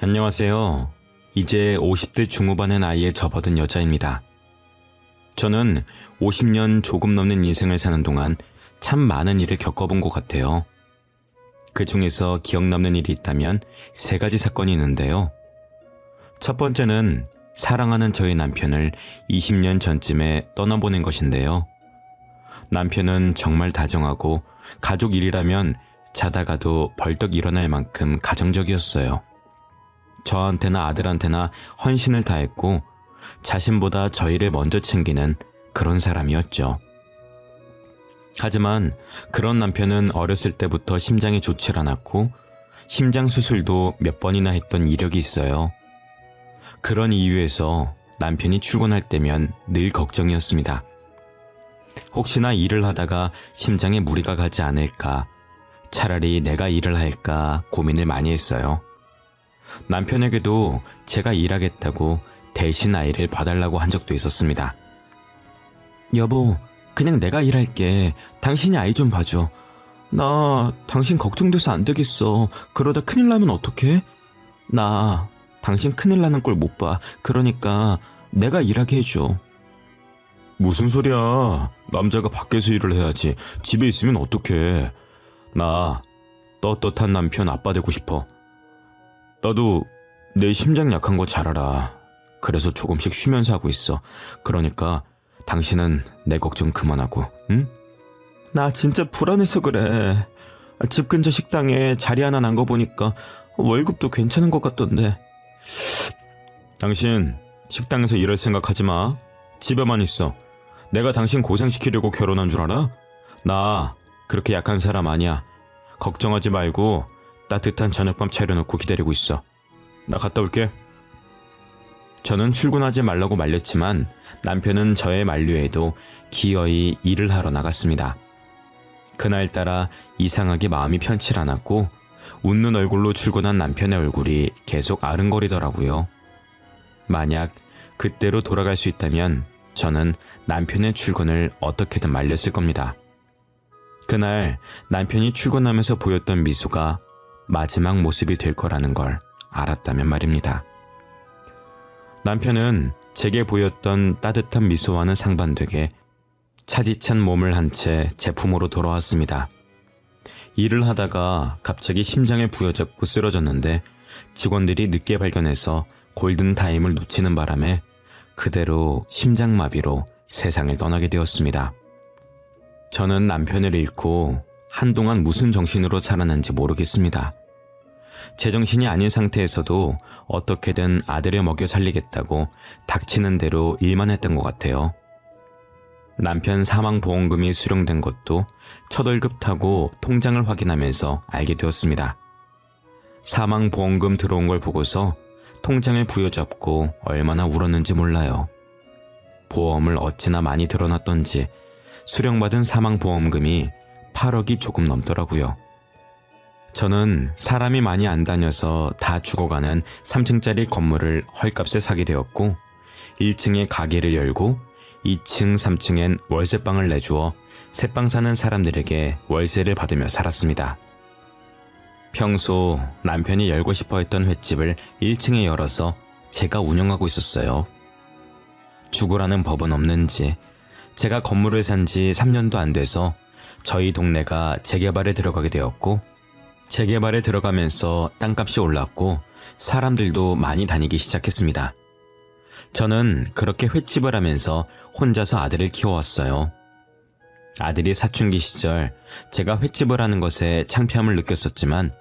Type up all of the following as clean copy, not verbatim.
안녕하세요. 이제 50대 중후반의 나이에 접어든 여자입니다. 저는 50년 조금 넘는 인생을 사는 동안 참 많은 일을 겪어본 것 같아요. 그 중에서 기억 남는 일이 있다면 3가지 사건이 있는데요. 첫 번째는 사랑하는 저희 남편을 20년 전쯤에 떠나보낸 것인데요. 남편은 정말 다정하고 가족 일이라면 자다가도 벌떡 일어날 만큼 가정적이었어요. 저한테나 아들한테나 헌신을 다했고 자신보다 저희를 먼저 챙기는 그런 사람이었죠. 하지만 그런 남편은 어렸을 때부터 심장이 좋질 않았고 심장 수술도 몇 번이나 했던 이력이 있어요. 그런 이유에서 남편이 출근할 때면 늘 걱정이었습니다. 혹시나 일을 하다가 심장에 무리가 가지 않을까, 차라리 내가 일을 할까 고민을 많이 했어요. 남편에게도 제가 일하겠다고 대신 아이를 봐달라고 한 적도 있었습니다. 여보, 그냥 내가 일할게. 당신이 아이 좀 봐줘. 나 당신 걱정돼서 안 되겠어. 그러다 큰일 나면 어떡해? 나 당신 큰일 나는 꼴 못 봐. 그러니까 내가 일하게 해줘. 무슨 소리야. 남자가 밖에서 일을 해야지. 집에 있으면 어떡해. 나 떳떳한 남편 아빠 되고 싶어. 나도 내 심장 약한 거 잘 알아. 그래서 조금씩 쉬면서 하고 있어. 그러니까 당신은 내 걱정 그만하고, 응? 나 진짜 불안해서 그래. 집 근처 식당에 자리 하나 난 거 보니까 월급도 괜찮은 것 같던데. 당신 식당에서 일할 생각하지 마. 집에만 있어. 내가 당신 고생시키려고 결혼한 줄 알아? 나 그렇게 약한 사람 아니야. 걱정하지 말고 따뜻한 저녁밥 차려놓고 기다리고 있어. 나 갔다 올게. 저는 출근하지 말라고 말렸지만 남편은 저의 만류에도 기어이 일을 하러 나갔습니다. 그날따라 이상하게 마음이 편치 않았고 웃는 얼굴로 출근한 남편의 얼굴이 계속 아른거리더라고요. 만약 그때로 돌아갈 수 있다면 저는 남편의 출근을 어떻게든 말렸을 겁니다. 그날 남편이 출근하면서 보였던 미소가 마지막 모습이 될 거라는 걸 알았다면 말입니다. 남편은 제게 보였던 따뜻한 미소와는 상반되게 차디찬 몸을 한 채 제품으로 돌아왔습니다. 일을 하다가 갑자기 심장에 부여잡고 쓰러졌는데 직원들이 늦게 발견해서 골든타임을 놓치는 바람에 그대로 심장마비로 세상을 떠나게 되었습니다. 저는 남편을 잃고 한동안 무슨 정신으로 살았는지 모르겠습니다. 제정신이 아닌 상태에서도 어떻게든 아들을 먹여 살리겠다고 닥치는 대로 일만 했던 것 같아요. 남편 사망보험금이 수령된 것도 첫 월급 타고 통장을 확인하면서 알게 되었습니다. 사망보험금 들어온 걸 보고서 통장을 부여잡고 얼마나 울었는지 몰라요. 보험을 어찌나 많이 들어놨던지 수령받은 사망보험금이 8억이 조금 넘더라고요. 저는 사람이 많이 안 다녀서 다 죽어가는 3층짜리 건물을 헐값에 사게 되었고 1층에 가게를 열고 2층, 3층엔 월세방을 내주어 새방 사는 사람들에게 월세를 받으며 살았습니다. 평소 남편이 열고 싶어 했던 횟집을 1층에 열어서 제가 운영하고 있었어요. 죽으라는 법은 없는지 제가 건물을 산 지 3년도 안 돼서 저희 동네가 재개발에 들어가게 되었고 재개발에 들어가면서 땅값이 올랐고 사람들도 많이 다니기 시작했습니다. 저는 그렇게 횟집을 하면서 혼자서 아들을 키워왔어요. 아들이 사춘기 시절 제가 횟집을 하는 것에 창피함을 느꼈었지만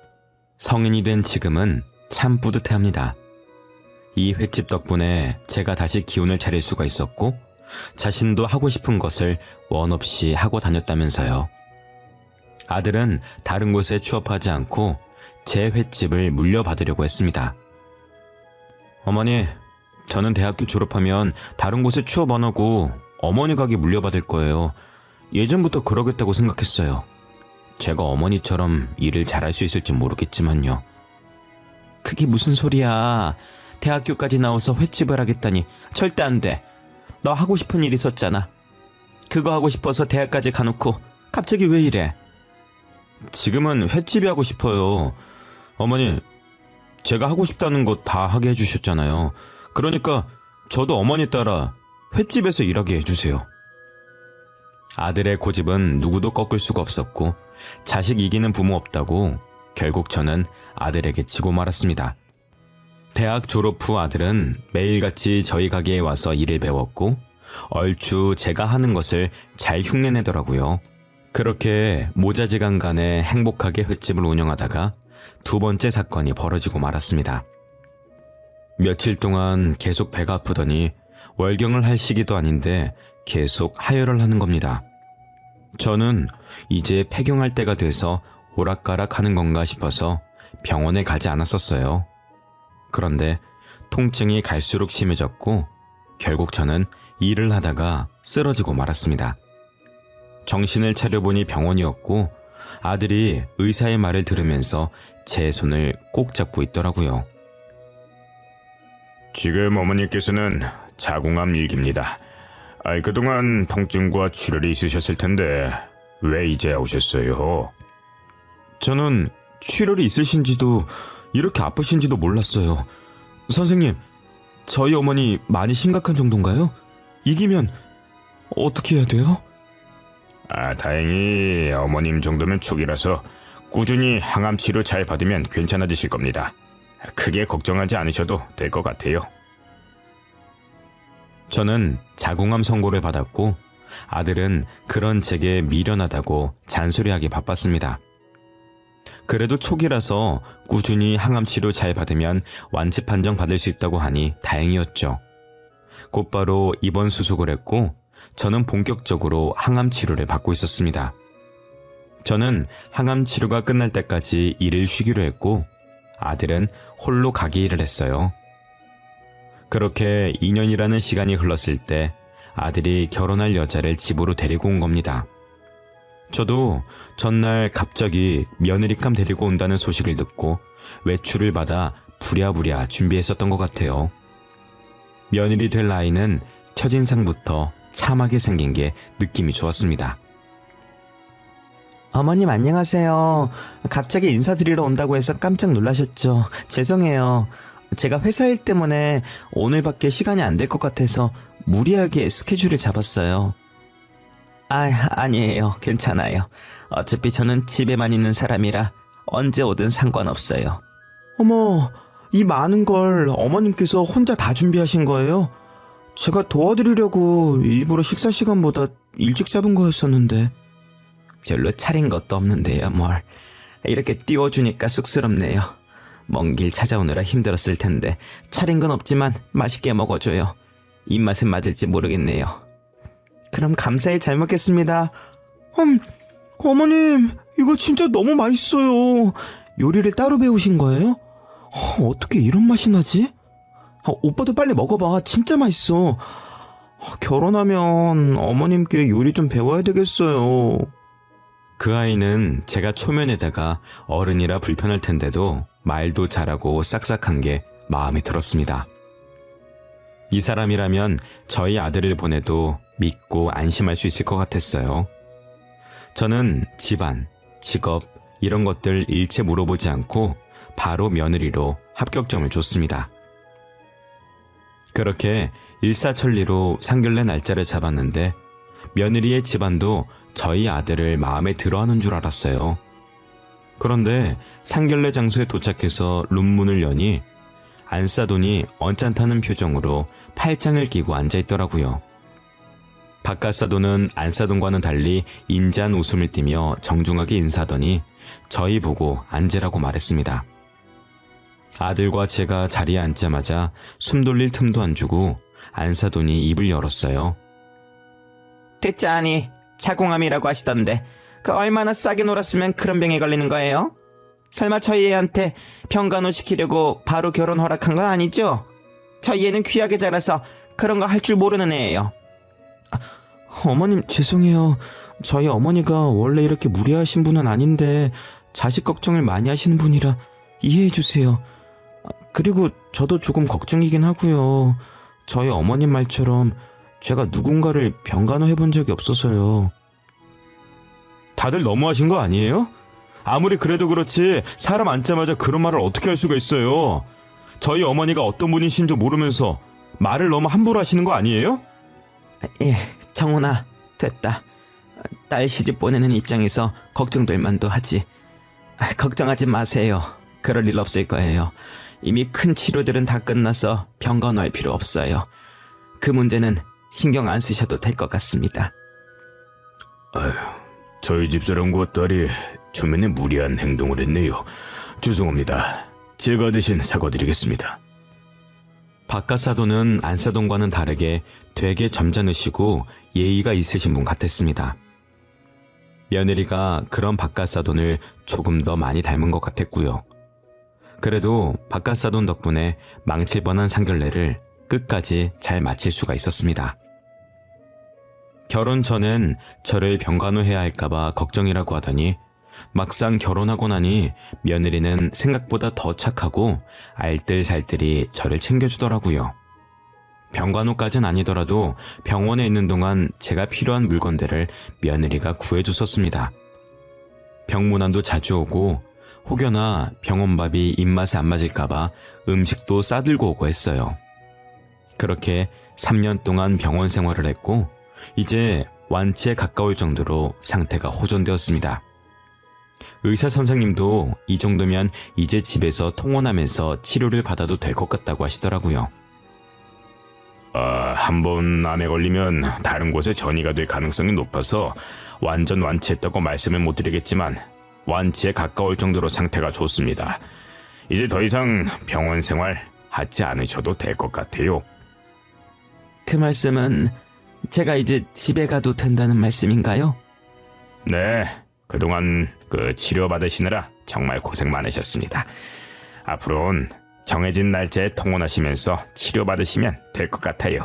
성인이 된 지금은 참 뿌듯해합니다. 이 횟집 덕분에 제가 다시 기운을 차릴 수가 있었고 자신도 하고 싶은 것을 원 없이 하고 다녔다면서요. 아들은 다른 곳에 취업하지 않고 제 횟집을 물려받으려고 했습니다. 어머니, 저는 대학교 졸업하면 다른 곳에 취업 안 하고 어머니 가게 물려받을 거예요. 예전부터 그러겠다고 생각했어요. 제가 어머니처럼 일을 잘할 수 있을지 모르겠지만요. 그게 무슨 소리야. 대학교까지 나와서 횟집을 하겠다니 절대 안 돼. 너 하고 싶은 일 있었잖아. 그거 하고 싶어서 대학까지 가놓고 갑자기 왜 이래? 지금은 횟집이 하고 싶어요. 어머니, 제가 하고 싶다는 거 다 하게 해주셨잖아요. 그러니까 저도 어머니 따라 횟집에서 일하게 해주세요. 아들의 고집은 누구도 꺾을 수가 없었고 자식 이기는 부모 없다고 결국 저는 아들에게 지고 말았습니다. 대학 졸업 후 아들은 매일같이 저희 가게에 와서 일을 배웠고 얼추 제가 하는 것을 잘 흉내내더라고요. 그렇게 모자지간간에 행복하게 횟집을 운영하다가 두 번째 사건이 벌어지고 말았습니다. 며칠 동안 계속 배가 아프더니 월경을 할 시기도 아닌데 계속 하혈을 하는 겁니다. 저는 이제 폐경할 때가 돼서 오락가락 하는 건가 싶어서 병원에 가지 않았었어요. 그런데 통증이 갈수록 심해졌고 결국 저는 일을 하다가 쓰러지고 말았습니다. 정신을 차려보니 병원이었고 아들이 의사의 말을 들으면서 제 손을 꼭 잡고 있더라고요. 지금 어머니께서는 자궁암 일기입니다. 그동안 통증과 출혈이 있으셨을 텐데 왜 이제 오셨어요? 저는 출혈이 있으신지도 이렇게 아프신지도 몰랐어요. 선생님, 저희 어머니 많이 심각한 정도인가요? 이기면 어떻게 해야 돼요? 다행히 어머님 정도면 초기라서 꾸준히 항암 치료 잘 받으면 괜찮아지실 겁니다. 크게 걱정하지 않으셔도 될 것 같아요. 저는 자궁암 선고를 받았고 아들은 그런 제게 미련하다고 잔소리하기 바빴습니다. 그래도 초기라서 꾸준히 항암 치료 잘 받으면 완치 판정 받을 수 있다고 하니 다행이었죠. 곧바로 입원 수속을 했고 저는 본격적으로 항암 치료를 받고 있었습니다. 저는 항암 치료가 끝날 때까지 일을 쉬기로 했고 아들은 홀로 가게 일을 했어요. 그렇게 2년이라는 시간이 흘렀을 때 아들이 결혼할 여자를 집으로 데리고 온 겁니다. 저도 전날 갑자기 며느리감 데리고 온다는 소식을 듣고 외출을 받아 부랴부랴 준비했었던 것 같아요. 며느리 될 아이는 첫인상부터 참하게 생긴 게 느낌이 좋았습니다. 어머님 안녕하세요. 갑자기 인사드리러 온다고 해서 깜짝 놀라셨죠? 죄송해요. 제가 회사 일 때문에 오늘밖에 시간이 안 될 것 같아서 무리하게 스케줄을 잡았어요. 아니에요. 괜찮아요. 어차피 저는 집에만 있는 사람이라 언제 오든 상관없어요. 어머, 이 많은 걸 어머님께서 혼자 다 준비하신 거예요? 제가 도와드리려고 일부러 식사 시간보다 일찍 잡은 거였었는데. 별로 차린 것도 없는데요, 뭘. 이렇게 띄워주니까 쑥스럽네요. 먼 길 찾아오느라 힘들었을 텐데 차린 건 없지만 맛있게 먹어줘요. 입맛은 맞을지 모르겠네요. 그럼 감사히 잘 먹겠습니다. 어머님, 이거 진짜 너무 맛있어요. 요리를 따로 배우신 거예요? 어떻게 이런 맛이 나지? 오빠도 빨리 먹어봐. 진짜 맛있어. 결혼하면 어머님께 요리 좀 배워야 되겠어요. 그 아이는 제가 초면에다가 어른이라 불편할 텐데도 말도 잘하고 싹싹한 게 마음에 들었습니다. 이 사람이라면 저희 아들을 보내도 믿고 안심할 수 있을 것 같았어요. 저는 집안, 직업 이런 것들 일체 물어보지 않고 바로 며느리로 합격점을 줬습니다. 그렇게 일사천리로 상견례 날짜를 잡았는데 며느리의 집안도 저희 아들을 마음에 들어하는 줄 알았어요. 그런데 상견례 장소에 도착해서 룸문을 여니 안싸돈이 언짢다는 표정으로 팔짱을 끼고 앉아있더라고요. 바깥사돈은 안싸돈과는 달리 인자한 웃음을 띠며 정중하게 인사하더니 저희 보고 앉으라고 말했습니다. 아들과 제가 자리에 앉자마자 숨 돌릴 틈도 안 주고 안싸돈이 입을 열었어요. 듣자하니 자궁암이라고 하시던데 그 얼마나 싸게 놀았으면 그런 병에 걸리는 거예요? 설마 저희 애한테 병간호 시키려고 바로 결혼 허락한 건 아니죠? 저희 애는 귀하게 자라서 그런 거 할 줄 모르는 애예요. 어머님 죄송해요. 저희 어머니가 원래 이렇게 무례하신 분은 아닌데 자식 걱정을 많이 하시는 분이라 이해해 주세요. 그리고 저도 조금 걱정이긴 하고요. 저희 어머님 말처럼 제가 누군가를 병간호 해본 적이 없어서요. 다들 너무하신 거 아니에요? 아무리 그래도 그렇지 사람 앉자마자 그런 말을 어떻게 할 수가 있어요. 저희 어머니가 어떤 분이신지 모르면서 말을 너무 함부로 하시는 거 아니에요? 예, 정훈아, 됐다. 딸 시집 보내는 입장에서 걱정될 만도 하지. 걱정하지 마세요. 그럴 일 없을 거예요. 이미 큰 치료들은 다 끝나서 병가 놓을 필요 없어요. 그 문제는 신경 안 쓰셔도 될 것 같습니다. 저희 집사람과 딸이 초면에 무리한 행동을 했네요. 죄송합니다. 제가 대신 사과드리겠습니다. 박가사돈은 안사돈과는 다르게 되게 점잖으시고 예의가 있으신 분 같았습니다. 며느리가 그런 박가사돈을 조금 더 많이 닮은 것 같았고요. 그래도 박가사돈 덕분에 망칠 뻔한 상견례를 끝까지 잘 마칠 수가 있었습니다. 결혼 전엔 저를 병간호해야 할까봐 걱정이라고 하더니 막상 결혼하고 나니 며느리는 생각보다 더 착하고 알뜰살뜰히 저를 챙겨주더라고요. 병간호까진 아니더라도 병원에 있는 동안 제가 필요한 물건들을 며느리가 구해줬었습니다. 병문안도 자주 오고 혹여나 병원밥이 입맛에 안 맞을까봐 음식도 싸들고 오고 했어요. 그렇게 3년 동안 병원 생활을 했고 이제 완치에 가까울 정도로 상태가 호전되었습니다. 의사 선생님도 이 정도면 이제 집에서 통원하면서 치료를 받아도 될 것 같다고 하시더라고요. 한 번 암에 걸리면 다른 곳에 전이가 될 가능성이 높아서 완전 완치했다고 말씀을 못 드리겠지만 완치에 가까울 정도로 상태가 좋습니다. 이제 더 이상 병원 생활 하지 않으셔도 될 것 같아요. 그 말씀은 제가 이제 집에 가도 된다는 말씀인가요? 네, 그동안 치료받으시느라 정말 고생 많으셨습니다. 앞으로는 정해진 날짜에 통원하시면서 치료받으시면 될 것 같아요.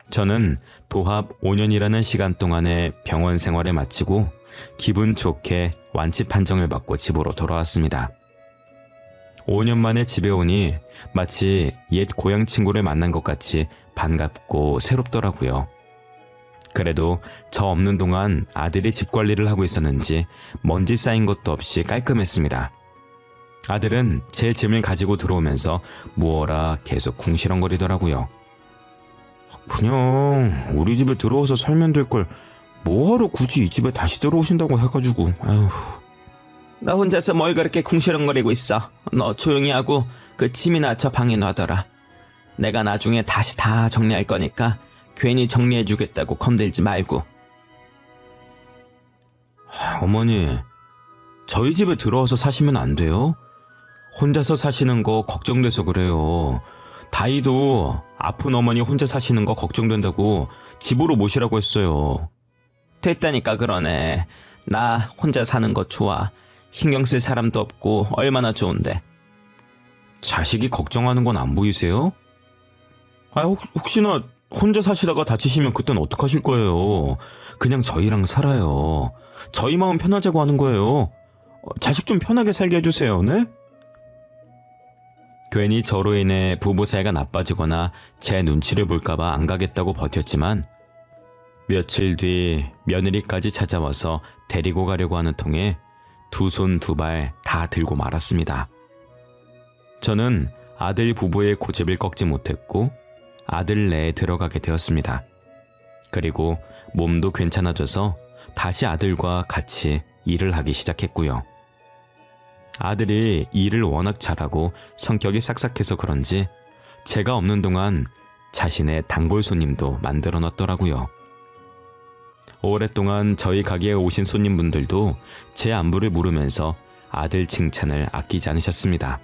저는 도합 5년이라는 시간 동안의 병원 생활을 마치고 기분 좋게 완치 판정을 받고 집으로 돌아왔습니다. 5년 만에 집에 오니 마치 옛 고향 친구를 만난 것 같이 반갑고 새롭더라고요. 그래도 저 없는 동안 아들이 집 관리를 하고 있었는지 먼지 쌓인 것도 없이 깔끔했습니다. 아들은 제 짐을 가지고 들어오면서 무어라 계속 궁시렁거리더라고요. 그냥 우리 집에 들어와서 살면 될 걸 뭐하러 굳이 이 집에 다시 들어오신다고 해가지고. 아휴. 나 혼자서 뭘 그렇게 궁시렁거리고 있어. 너 조용히 하고 그 짐이나 저 방에 놔둬라. 내가 나중에 다시 다 정리할 거니까 괜히 정리해주겠다고 건들지 말고. 어머니, 저희 집에 들어와서 사시면 안 돼요? 혼자서 사시는 거 걱정돼서 그래요. 다이도 아픈 어머니 혼자 사시는 거 걱정된다고 집으로 모시라고 했어요. 됐다니까 그러네. 나 혼자 사는 거 좋아. 신경 쓸 사람도 없고 얼마나 좋은데. 자식이 걱정하는 건 안 보이세요? 혹시나 혼자 사시다가 다치시면 그땐 어떡하실 거예요? 그냥 저희랑 살아요. 저희 마음 편하자고 하는 거예요. 자식 좀 편하게 살게 해주세요, 네? 괜히 저로 인해 부부 사이가 나빠지거나 제 눈치를 볼까봐 안 가겠다고 버텼지만 며칠 뒤 며느리까지 찾아와서 데리고 가려고 하는 통에 두 손 두 발 다 들고 말았습니다. 저는 아들 부부의 고집을 꺾지 못했고 아들 내에 들어가게 되었습니다. 그리고 몸도 괜찮아져서 다시 아들과 같이 일을 하기 시작했고요. 아들이 일을 워낙 잘하고 성격이 싹싹해서 그런지 제가 없는 동안 자신의 단골 손님도 만들어 놨더라고요. 오랫동안 저희 가게에 오신 손님분들도 제 안부를 물으면서 아들 칭찬을 아끼지 않으셨습니다.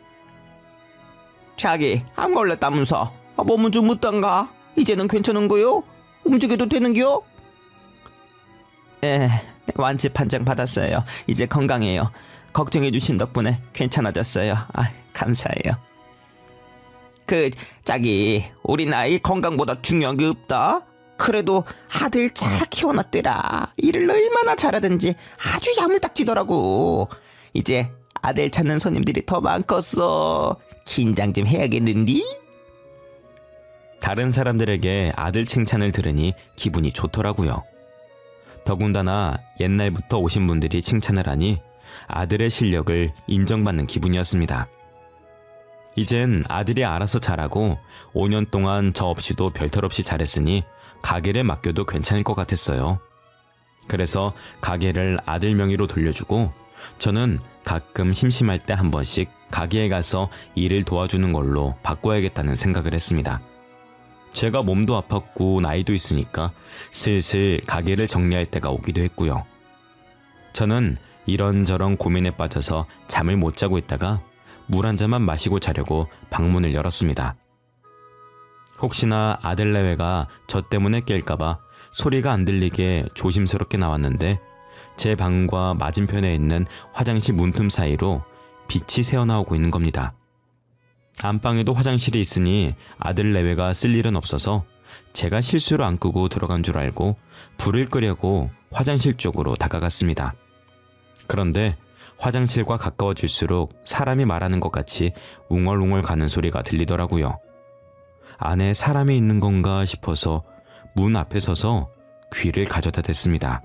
자기 안 걸렸다면서 몸은 좀 어떤가? 이제는 괜찮은 거요? 움직여도 되는겨? 예, 완치 판정 받았어요. 이제 건강해요. 걱정해 주신 덕분에 괜찮아졌어요. 감사해요. 자기 우리 아이 건강보다 중요한 게 없다. 그래도 아들 잘 키워놨더라. 일을 얼마나 잘하든지 아주 야물딱지더라고. 이제 아들 찾는 손님들이 더 많겠어. 긴장 좀 해야겠는디? 다른 사람들에게 아들 칭찬을 들으니 기분이 좋더라고요. 더군다나 옛날부터 오신 분들이 칭찬을 하니 아들의 실력을 인정받는 기분이었습니다. 이젠 아들이 알아서 잘하고 5년 동안 저 없이도 별탈 없이 잘했으니 가게를 맡겨도 괜찮을 것 같았어요. 그래서 가게를 아들 명의로 돌려주고 저는 가끔 심심할 때 한 번씩 가게에 가서 일을 도와주는 걸로 바꿔야겠다는 생각을 했습니다. 제가 몸도 아팠고 나이도 있으니까 슬슬 가게를 정리할 때가 오기도 했고요. 저는 이런저런 고민에 빠져서 잠을 못 자고 있다가 물 한 잔만 마시고 자려고 방문을 열었습니다. 혹시나 아들 내외가 저 때문에 깰까봐 소리가 안 들리게 조심스럽게 나왔는데 제 방과 맞은편에 있는 화장실 문틈 사이로 빛이 새어나오고 있는 겁니다. 안방에도 화장실이 있으니 아들 내외가 쓸 일은 없어서 제가 실수로 안 끄고 들어간 줄 알고 불을 끄려고 화장실 쪽으로 다가갔습니다. 그런데 화장실과 가까워질수록 사람이 말하는 것 같이 웅얼웅얼 가는 소리가 들리더라고요. 안에 사람이 있는 건가 싶어서 문 앞에 서서 귀를 가져다 댔습니다.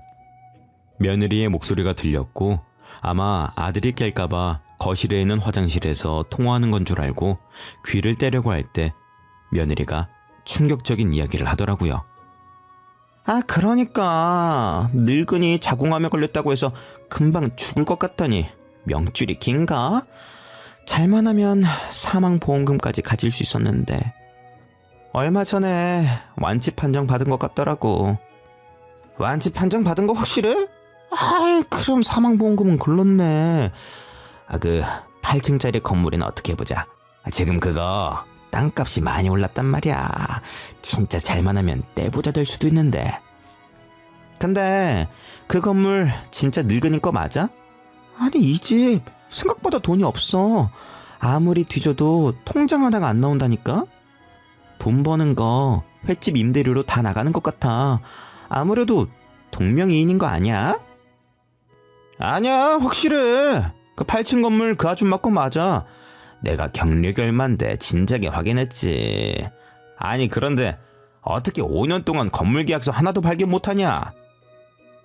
며느리의 목소리가 들렸고 아마 아들이 깰까봐 거실에 있는 화장실에서 통화하는 건 줄 알고 귀를 떼려고 할 때 며느리가 충격적인 이야기를 하더라고요. 아, 그러니까 늙은이 자궁암에 걸렸다고 해서 금방 죽을 것 같더니 명줄이 긴가? 잘만 하면 사망보험금까지 가질 수 있었는데 얼마 전에 완치 판정 받은 것 같더라고. 완치 판정 받은 거 확실해? 아이, 그럼 사망보험금은 글렀네. 아, 그 8층짜리 건물이나 어떻게 해보자. 지금 그거 땅값이 많이 올랐단 말이야. 진짜 잘만 하면 떼부자 될 수도 있는데. 근데 그 건물 진짜 늙은이 거 맞아? 아니, 이 집 생각보다 돈이 없어. 아무리 뒤져도 통장 하나가 안 나온다니까? 돈 버는 거 횟집 임대료로 다 나가는 것 같아. 아무래도 동명이인인 거 아니야? 아니야, 확실해. 그 8층 건물 그 아줌마 거 맞아. 내가 경력이 얼만데 진작에 확인했지. 아니, 그런데 어떻게 5년 동안 건물 계약서 하나도 발견 못하냐?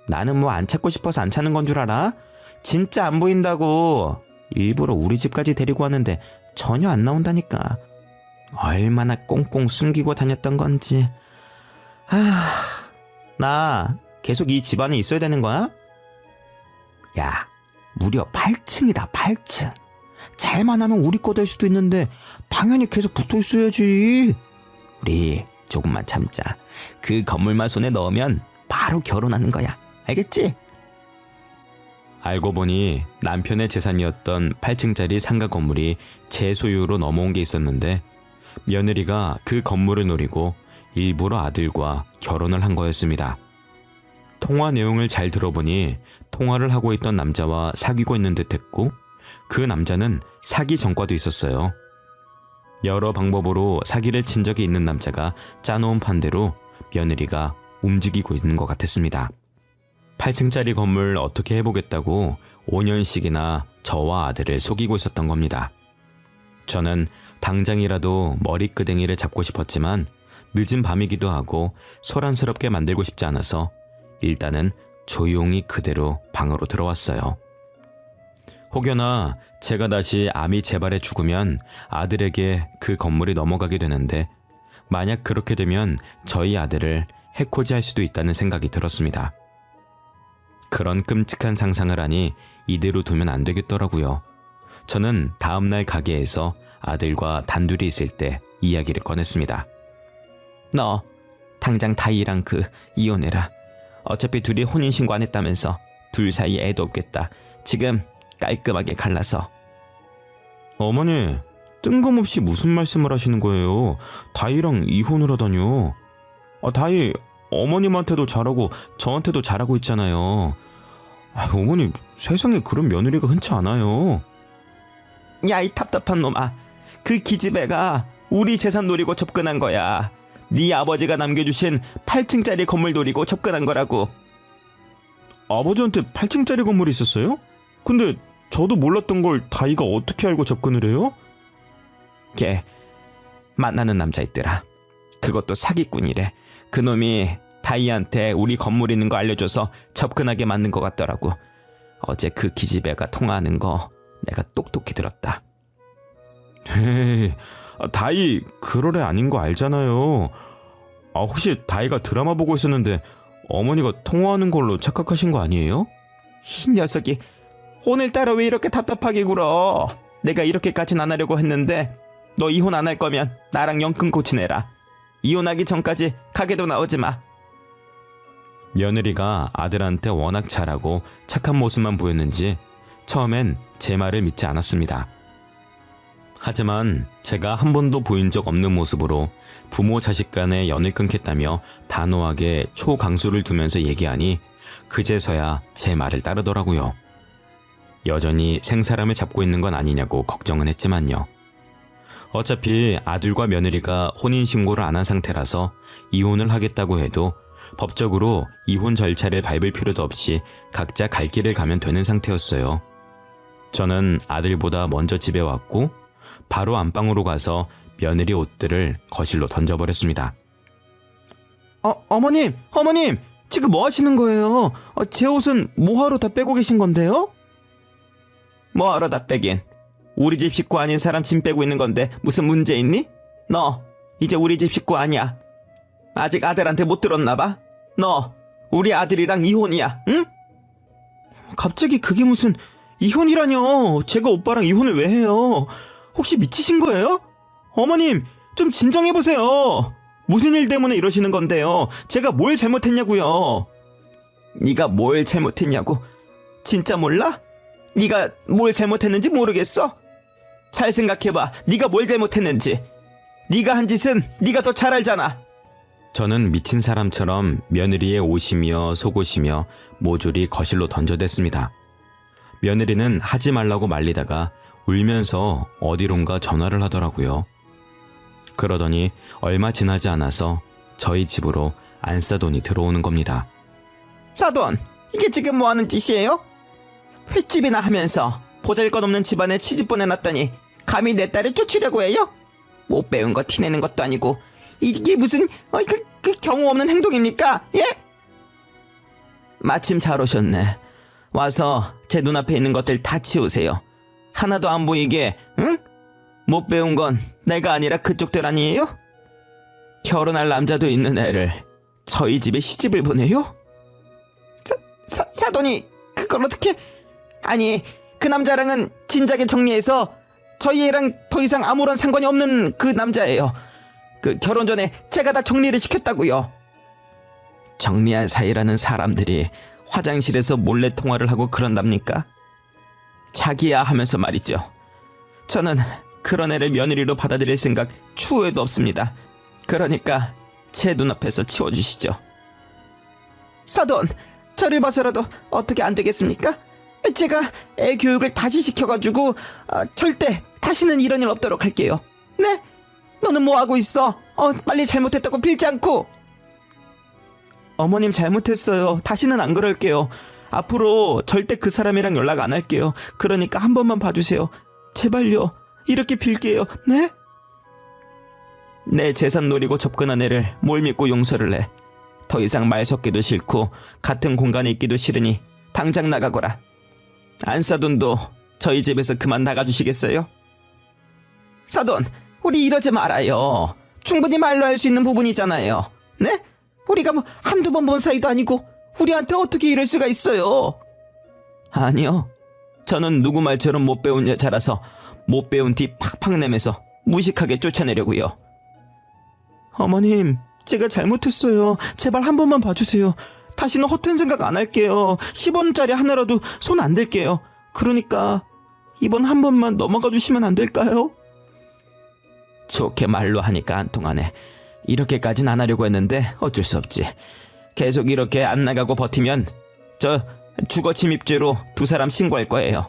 나는 뭐 안 찾고 싶어서 안 찾는 건 줄 알아? 진짜 안 보인다고. 일부러 우리 집까지 데리고 왔는데 전혀 안 나온다니까. 얼마나 꽁꽁 숨기고 다녔던 건지. 나 계속 이 집안에 있어야 되는 거야? 야, 무려 8층이다, 8층. 잘만 하면 우리 거 될 수도 있는데 당연히 계속 붙어 있어야지. 우리 조금만 참자. 그 건물만 손에 넣으면 바로 결혼하는 거야. 알겠지? 알고 보니 남편의 재산이었던 8층짜리 상가 건물이 제 소유로 넘어온 게 있었는데 며느리가 그 건물을 노리고 일부러 아들과 결혼을 한 거였습니다. 통화 내용을 잘 들어보니 통화를 하고 있던 남자와 사귀고 있는 듯했고 그 남자는 사기 전과도 있었어요. 여러 방법으로 사기를 친 적이 있는 남자가 짜놓은 판대로 며느리가 움직이고 있는 것 같았습니다. 8층짜리 건물 어떻게 해보겠다고 5년씩이나 저와 아들을 속이고 있었던 겁니다. 저는 당장이라도 머리끄댕이를 잡고 싶었지만 늦은 밤이기도 하고 소란스럽게 만들고 싶지 않아서 일단은 조용히 그대로 방으로 들어왔어요. 혹여나 제가 다시 암이 재발해 죽으면 아들에게 그 건물이 넘어가게 되는데 만약 그렇게 되면 저희 아들을 해코지할 수도 있다는 생각이 들었습니다. 그런 끔찍한 상상을 하니 이대로 두면 안 되겠더라고요. 저는 다음날 가게에서 아들과 단둘이 있을 때 이야기를 꺼냈습니다. 너 당장 다이랑 그 이혼해라. 어차피 둘이 혼인신고 안 했다면서 둘 사이에 애도 없겠다. 지금 깔끔하게 갈라서. 어머니, 뜬금없이 무슨 말씀을 하시는 거예요? 다이랑 이혼을 하다뇨. 다이 어머님한테도 잘하고 저한테도 잘하고 있잖아요. 어머니, 세상에 그런 며느리가 흔치 않아요. 야, 이 답답한 놈아. 그 기집애가 우리 재산 노리고 접근한 거야. 네 아버지가 남겨주신 8층짜리 건물 노리고 접근한 거라고. 아버지한테 8층짜리 건물이 있었어요? 근데 저도 몰랐던 걸 다이가 어떻게 알고 접근을 해요? 걔 만나는 남자 있더라. 그것도 사기꾼이래. 그놈이 다이한테 우리 건물 있는 거 알려줘서 접근하게 만든 것 같더라고. 어제 그 기집애가 통화하는 거 내가 똑똑히 들었다. 헤이, 다이 그럴 애 아닌 거 알잖아요. 혹시 다이가 드라마 보고 있었는데 어머니가 통화하는 걸로 착각하신 거 아니에요? 이 녀석이 오늘따라 왜 이렇게 답답하게 굴어. 내가 이렇게까진 안 하려고 했는데 너 이혼 안 할 거면 나랑 영 끊고 지내라. 이혼하기 전까지 가게도 나오지 마. 며느리가 아들한테 워낙 잘하고 착한 모습만 보였는지 처음엔 제 말을 믿지 않았습니다. 하지만 제가 한 번도 보인 적 없는 모습으로 부모 자식 간의 연을 끊겠다며 단호하게 초강수를 두면서 얘기하니 그제서야 제 말을 따르더라고요. 여전히 생사람을 잡고 있는 건 아니냐고 걱정은 했지만요. 어차피 아들과 며느리가 혼인신고를 안 한 상태라서 이혼을 하겠다고 해도 법적으로 이혼 절차를 밟을 필요도 없이 각자 갈 길을 가면 되는 상태였어요. 저는 아들보다 먼저 집에 왔고 바로 안방으로 가서 며느리 옷들을 거실로 던져버렸습니다. 어머님 지금 뭐 하시는 거예요? 제 옷은 뭐하러 다 빼고 계신 건데요? 뭐하러 다 빼긴. 우리 집 식구 아닌 사람 짐 빼고 있는 건데 무슨 문제 있니? 너 이제 우리 집 식구 아니야. 아직 아들한테 못 들었나 봐. 너 우리 아들이랑 이혼이야, 응? 갑자기 그게 무슨 이혼이라뇨. 제가 오빠랑 이혼을 왜 해요? 혹시 미치신 거예요? 어머님 좀 진정해보세요. 무슨 일 때문에 이러시는 건데요? 제가 뭘 잘못했냐고요? 네가 뭘 잘못했냐고? 진짜 몰라? 네가 뭘 잘못했는지 모르겠어? 잘 생각해봐. 네가 뭘 잘못했는지. 네가 한 짓은 네가 더 잘 알잖아. 저는 미친 사람처럼 며느리의 옷이며 속옷이며 모조리 거실로 던져댔습니다. 며느리는 하지 말라고 말리다가 울면서 어디론가 전화를 하더라고요. 그러더니 얼마 지나지 않아서 저희 집으로 안싸돈이 들어오는 겁니다. 사돈, 이게 지금 뭐하는 짓이에요? 횟집이나 하면서 보잘것없는 집안에 시집 보내놨더니 감히 내 딸을 쫓으려고 해요? 못 배운 거 티내는 것도 아니고 이게 무슨 그 경우 없는 행동입니까? 예? 마침 잘 오셨네. 와서 제 눈앞에 있는 것들 다 치우세요. 하나도 안 보이게, 응? 못 배운 건 내가 아니라 그쪽들 아니에요? 결혼할 남자도 있는 애를 저희 집에 시집을 보내요? 사돈이 그걸 어떻게... 아니 그 남자랑은 진작에 정리해서 저희 애랑 더 이상 아무런 상관이 없는 그 남자예요. 그 결혼 전에 제가 다 정리를 시켰다고요. 정리한 사이라는 사람들이 화장실에서 몰래 통화를 하고 그런답니까? 자기야 하면서 말이죠. 저는 그런 애를 며느리로 받아들일 생각 추후에도 없습니다. 그러니까 제 눈앞에서 치워주시죠. 사돈, 저를 봐서라도 어떻게 안 되겠습니까? 제가 애 교육을 다시 시켜가지고 절대 다시는 이런 일 없도록 할게요. 네? 너는 뭐 하고 있어? 빨리 잘못했다고 빌지 않고. 어머님 잘못했어요. 다시는 안 그럴게요. 앞으로 절대 그 사람이랑 연락 안 할게요. 그러니까 한 번만 봐주세요. 제발요. 이렇게 빌게요. 네? 내 재산 노리고 접근한 애를 뭘 믿고 용서를 해. 더 이상 말 섞기도 싫고 같은 공간에 있기도 싫으니 당장 나가거라. 안사돈도 저희 집에서 그만 나가주시겠어요? 사돈, 우리 이러지 말아요. 충분히 말로 할 수 있는 부분이잖아요. 네? 우리가 뭐 한두 번 본 사이도 아니고 우리한테 어떻게 이럴 수가 있어요? 아니요. 저는 누구 말처럼 못 배운 여자라서 못 배운 티 팍팍 내면서 무식하게 쫓아내려고요. 어머님, 제가 잘못했어요. 제발 한 번만 봐주세요. 다시는 허튼 생각 안 할게요. 10원짜리 하나라도 손 안 댈게요. 그러니까 이번 한 번만 넘어가 주시면 안 될까요? 좋게 말로 하니까 안 통하네. 이렇게까진 안 하려고 했는데 어쩔 수 없지. 계속 이렇게 안 나가고 버티면 저 주거 침입죄로 두 사람 신고할 거예요.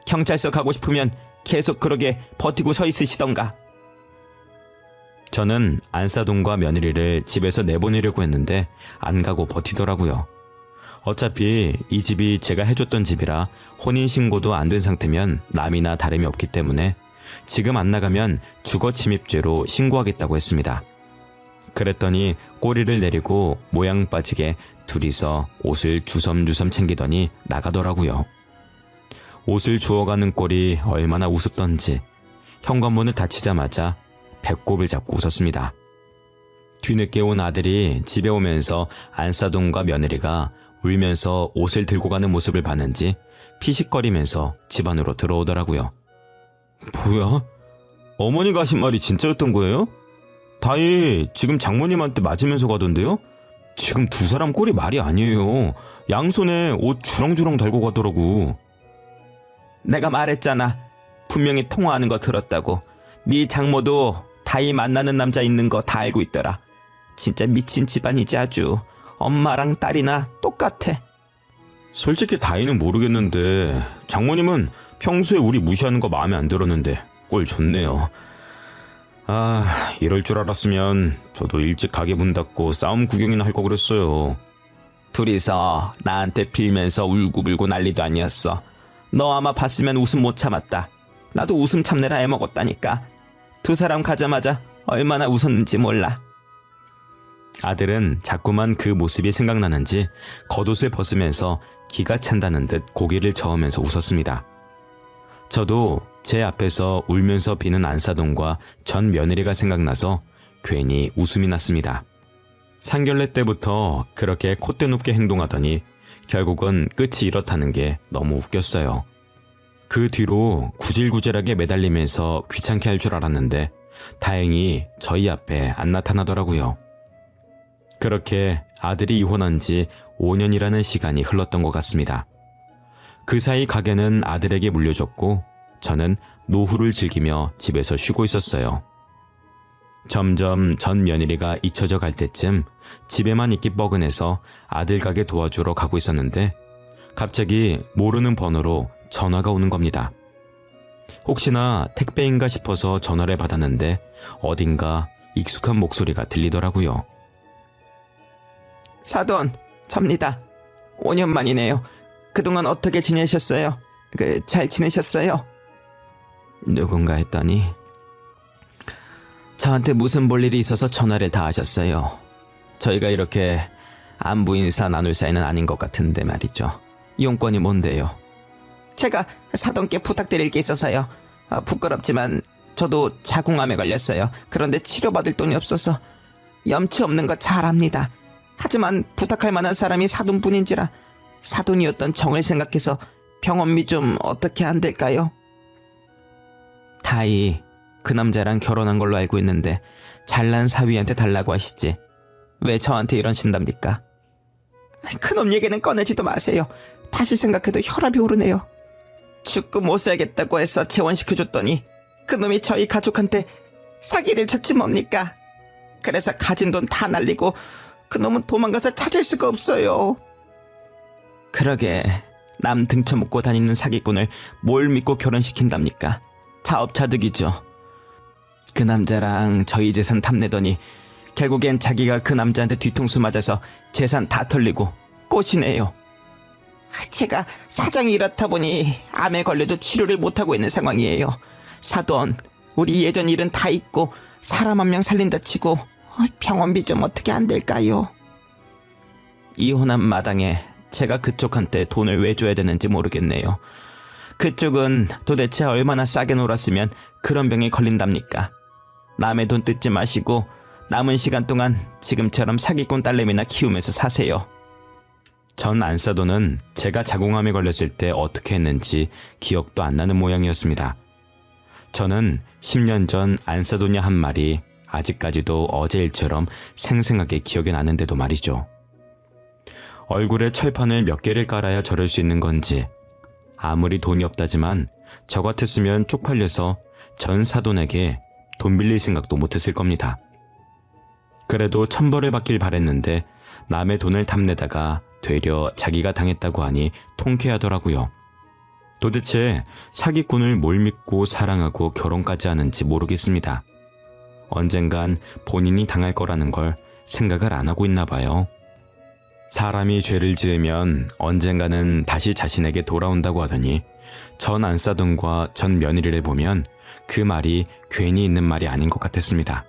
경찰서 가고 싶으면 계속 그러게 버티고 서 있으시던가. 저는 안사돈과 며느리를 집에서 내보내려고 했는데 안 가고 버티더라고요. 어차피 이 집이 제가 해줬던 집이라 혼인신고도 안 된 상태면 남이나 다름이 없기 때문에 지금 안 나가면 주거침입죄로 신고하겠다고 했습니다. 그랬더니 꼬리를 내리고 모양 빠지게 둘이서 옷을 주섬주섬 챙기더니 나가더라고요. 옷을 주워가는 꼴이 얼마나 우습던지 현관문을 닫히자마자 배꼽을 잡고 웃었습니다. 뒤늦게 온 아들이 집에 오면서 안사돈과 며느리가 울면서 옷을 들고 가는 모습을 봤는지 피식거리면서 집 안으로 들어오더라고요. 뭐야? 어머니가 하신 말이 진짜였던 거예요? 다이 지금 장모님한테 맞으면서 가던데요? 지금 두 사람 꼴이 말이 아니에요. 양손에 옷 주렁주렁 달고 가더라고. 내가 말했잖아. 분명히 통화하는 거 들었다고. 네 장모도 다이 만나는 남자 있는 거 다 알고 있더라. 진짜 미친 집안이지 아주. 엄마랑 딸이나 똑같아. 솔직히 다이는 모르겠는데 장모님은 평소에 우리 무시하는 거 마음에 안 들었는데 꼴 좋네요. 아, 이럴 줄 알았으면 저도 일찍 가게 문 닫고 싸움 구경이나 할 거 그랬어요. 둘이서 나한테 빌면서 울고불고 난리도 아니었어. 너 아마 봤으면 웃음 못 참았다. 나도 웃음 참느라 애먹었다니까. 두 사람 가자마자 얼마나 웃었는지 몰라. 아들은 자꾸만 그 모습이 생각나는지 겉옷을 벗으면서 기가 찬다는 듯 고개를 저으면서 웃었습니다. 저도 제 앞에서 울면서 비는 안사돈과 전 며느리가 생각나서 괜히 웃음이 났습니다. 상견례 때부터 그렇게 콧대 높게 행동하더니 결국은 끝이 이렇다는 게 너무 웃겼어요. 그 뒤로 구질구질하게 매달리면서 귀찮게 할 줄 알았는데 다행히 저희 앞에 안 나타나더라고요. 그렇게 아들이 이혼한 지 5년이라는 시간이 흘렀던 것 같습니다. 그 사이 가게는 아들에게 물려줬고 저는 노후를 즐기며 집에서 쉬고 있었어요. 점점 전 며느리가 잊혀져 갈 때쯤 집에만 있기 뻐근해서 아들 가게 도와주러 가고 있었는데 갑자기 모르는 번호로 전화가 오는 겁니다. 혹시나 택배인가 싶어서 전화를 받았는데 어딘가 익숙한 목소리가 들리더라고요. 사돈, 접니다. 5년 만이네요. 그동안 어떻게 지내셨어요? 잘 지내셨어요? 누군가 했더니 저한테 무슨 볼 일이 있어서 전화를 다 하셨어요. 저희가 이렇게 안부 인사 나눌 사이는 아닌 것 같은데 말이죠. 용건이 뭔데요? 제가 사돈께 부탁드릴 게 있어서요. 부끄럽지만 저도 자궁암에 걸렸어요. 그런데 치료받을 돈이 없어서. 염치 없는 거 잘 압니다. 하지만 부탁할 만한 사람이 사돈뿐인지라 사돈이었던 정을 생각해서 병원비 좀 어떻게 안 될까요? 다이 그 남자랑 결혼한 걸로 알고 있는데 잘난 사위한테 달라고 하시지. 왜 저한테 이러신답니까? 그놈 얘기는 꺼내지도 마세요. 다시 생각해도 혈압이 오르네요. 죽고 못 살겠다고 해서 재혼시켜줬더니 그놈이 저희 가족한테 사기를 쳤지 뭡니까? 그래서 가진 돈 다 날리고 그놈은 도망가서 찾을 수가 없어요. 그러게 남 등쳐먹고 다니는 사기꾼을 뭘 믿고 결혼시킨답니까? 자업자득이죠. 그 남자랑 저희 재산 탐내더니 결국엔 자기가 그 남자한테 뒤통수 맞아서 재산 다 털리고 꼬시네요. 제가 사정이 이렇다 보니 암에 걸려도 치료를 못하고 있는 상황이에요. 사돈, 우리 예전 일은 다 잊고 사람 한 명 살린다 치고 병원비 좀 어떻게 안 될까요? 이혼한 마당에 제가 그쪽한테 돈을 왜 줘야 되는지 모르겠네요. 그쪽은 도대체 얼마나 싸게 놀았으면 그런 병에 걸린답니까? 남의 돈 뜯지 마시고 남은 시간 동안 지금처럼 사기꾼 딸내미나 키우면서 사세요. 전 안사돈은 제가 자궁암에 걸렸을 때 어떻게 했는지 기억도 안 나는 모양이었습니다. 저는 10년 전 안사돈이 한 말이 아직까지도 어제 일처럼 생생하게 기억에 나는데도 말이죠. 얼굴에 철판을 몇 개를 깔아야 저럴 수 있는 건지 아무리 돈이 없다지만 저 같았으면 쪽팔려서 전 사돈에게 돈 빌릴 생각도 못했을 겁니다. 그래도 천벌을 받길 바랬는데 남의 돈을 탐내다가 되려 자기가 당했다고 하니 통쾌하더라고요. 도대체 사기꾼을 뭘 믿고 사랑하고 결혼까지 하는지 모르겠습니다. 언젠간 본인이 당할 거라는 걸 생각을 안 하고 있나 봐요. 사람이 죄를 지으면 언젠가는 다시 자신에게 돌아온다고 하더니 전 안사돈과 전 며느리를 보면 그 말이 괜히 있는 말이 아닌 것 같았습니다.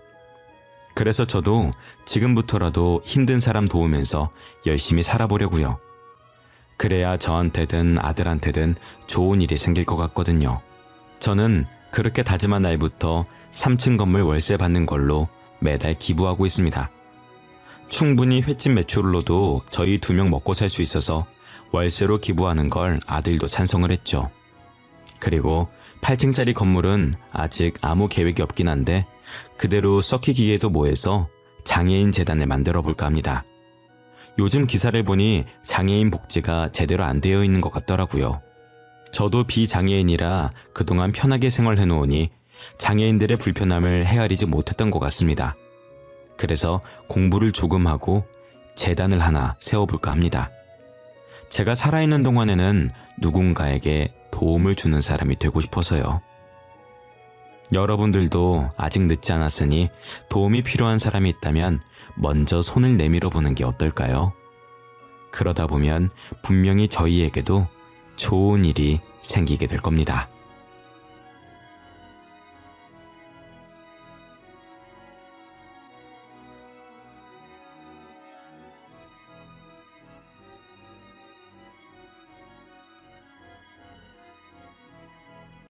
그래서 저도 지금부터라도 힘든 사람 도우면서 열심히 살아보려고요. 그래야 저한테든 아들한테든 좋은 일이 생길 것 같거든요. 저는 그렇게 다짐한 날부터 3층 건물 월세 받는 걸로 매달 기부하고 있습니다. 충분히 횟집 매출로도 저희 2명 먹고 살 수 있어서 월세로 기부하는 걸 아들도 찬성을 했죠. 그리고 8층짜리 건물은 아직 아무 계획이 없긴 한데 그대로 썩히기에도 뭐해서 장애인 재단을 만들어 볼까 합니다. 요즘 기사를 보니 장애인 복지가 제대로 안 되어 있는 것 같더라고요. 저도 비장애인이라 그동안 편하게 생활해 놓으니 장애인들의 불편함을 헤아리지 못했던 것 같습니다. 그래서 공부를 조금 하고 재단을 하나 세워볼까 합니다. 제가 살아있는 동안에는 누군가에게 도움을 주는 사람이 되고 싶어서요. 여러분들도 아직 늦지 않았으니 도움이 필요한 사람이 있다면 먼저 손을 내밀어 보는 게 어떨까요? 그러다 보면 분명히 저희에게도 좋은 일이 생기게 될 겁니다.